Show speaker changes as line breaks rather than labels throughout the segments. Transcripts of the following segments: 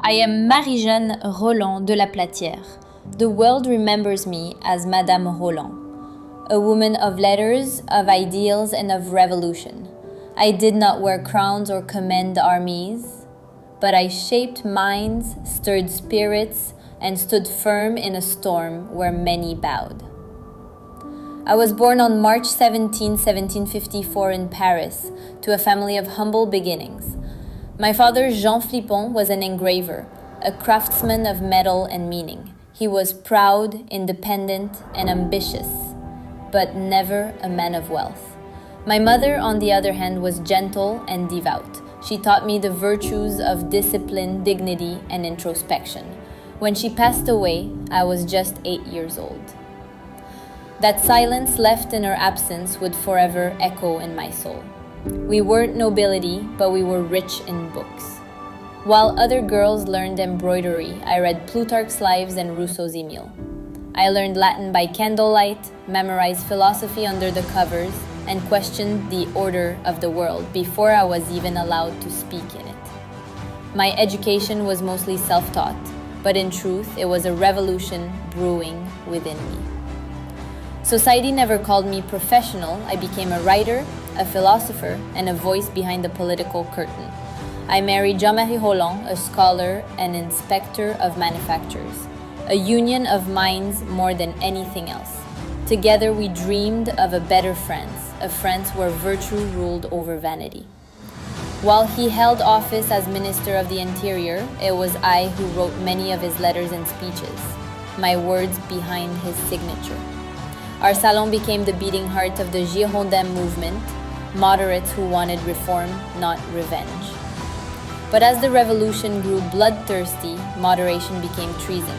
I am Marie-Jeanne Roland de la Platière. The world remembers me as Madame Roland, a woman of letters, of ideals, and of revolution. I did not wear crowns or command armies, but I shaped minds, stirred spirits, and stood firm in a storm where many bowed. I was born on March 17, 1754 in Paris, to a family of humble beginnings. My father, Jean Phlipon, was an engraver, a craftsman of metal and meaning. He was proud, independent, and ambitious, but never a man of wealth. My mother, on the other hand, was gentle and devout. She taught me the virtues of discipline, dignity, and introspection. When she passed away, I was just 8 years old. That silence left in her absence would forever echo in my soul. We weren't nobility, but we were rich in books. While other girls learned embroidery, I read Plutarch's Lives and Rousseau's Emile. I learned Latin by candlelight, memorized philosophy under the covers, and questioned the order of the world before I was even allowed to speak in it. My education was mostly self-taught, but in truth, it was a revolution brewing within me. Society never called me professional. I became a writer, a philosopher, and a voice behind the political curtain. I married Jean-Marie Roland, a scholar and inspector of manufactures, a union of minds more than anything else. Together we dreamed of a better France, a France where virtue ruled over vanity. While he held office as Minister of the Interior, it was I who wrote many of his letters and speeches, my words behind his signature. Our salon became the beating heart of the Girondin movement, moderates who wanted reform, not revenge. But as the revolution grew bloodthirsty, moderation became treason.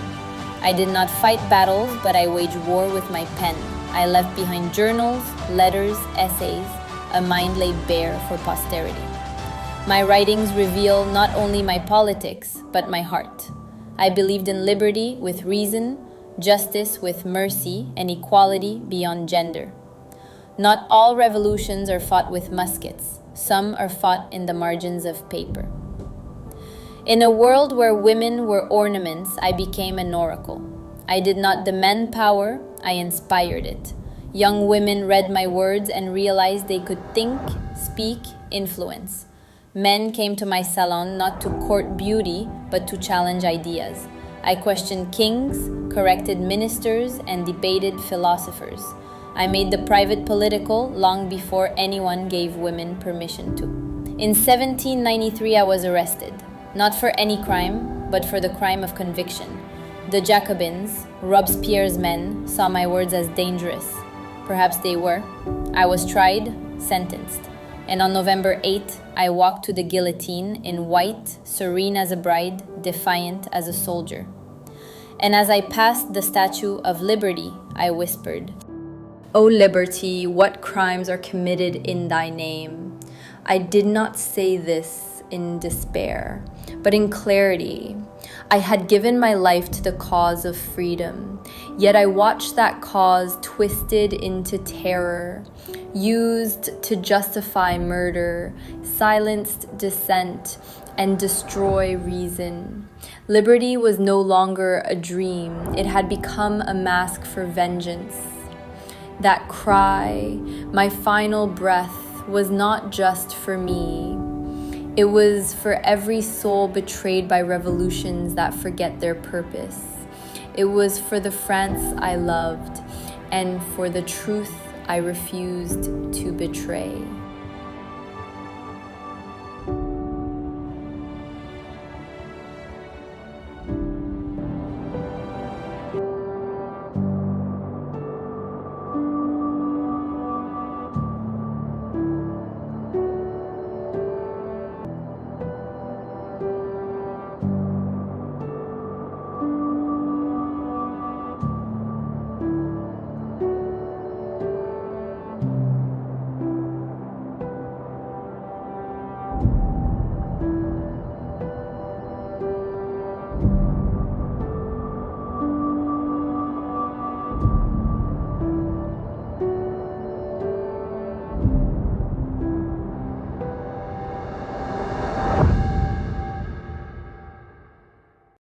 I did not fight battles, but I waged war with my pen. I left behind journals, letters, essays, a mind laid bare for posterity. My writings reveal not only my politics, but my heart. I believed in liberty with reason, justice with mercy, and equality beyond gender. Not all revolutions are fought with muskets. Some are fought in the margins of paper. In a world where women were ornaments, I became an oracle. I did not demand power, I inspired it. Young women read my words and realized they could think, speak, influence. Men came to my salon not to court beauty, but to challenge ideas. I questioned kings, corrected ministers, and debated philosophers. I made the private political long before anyone gave women permission to. In 1793, I was arrested, not for any crime, but for the crime of conviction. The Jacobins, Robespierre's men, saw my words as dangerous. Perhaps they were. I was tried, sentenced. And on November 8th, I walked to the guillotine in white, serene as a bride, defiant as a soldier. And as I passed the Statue of Liberty, I whispered, "O liberty, what crimes are committed in thy name?" I did not say this in despair, but in clarity. I had given my life to the cause of freedom, yet I watched that cause twisted into terror, used to justify murder, silenced dissent, and destroy reason. Liberty was no longer a dream. It had become a mask for vengeance. That cry, my final breath, was not just for me. It was for every soul betrayed by revolutions that forget their purpose. It was for the France I loved and for the truth I refused to betray.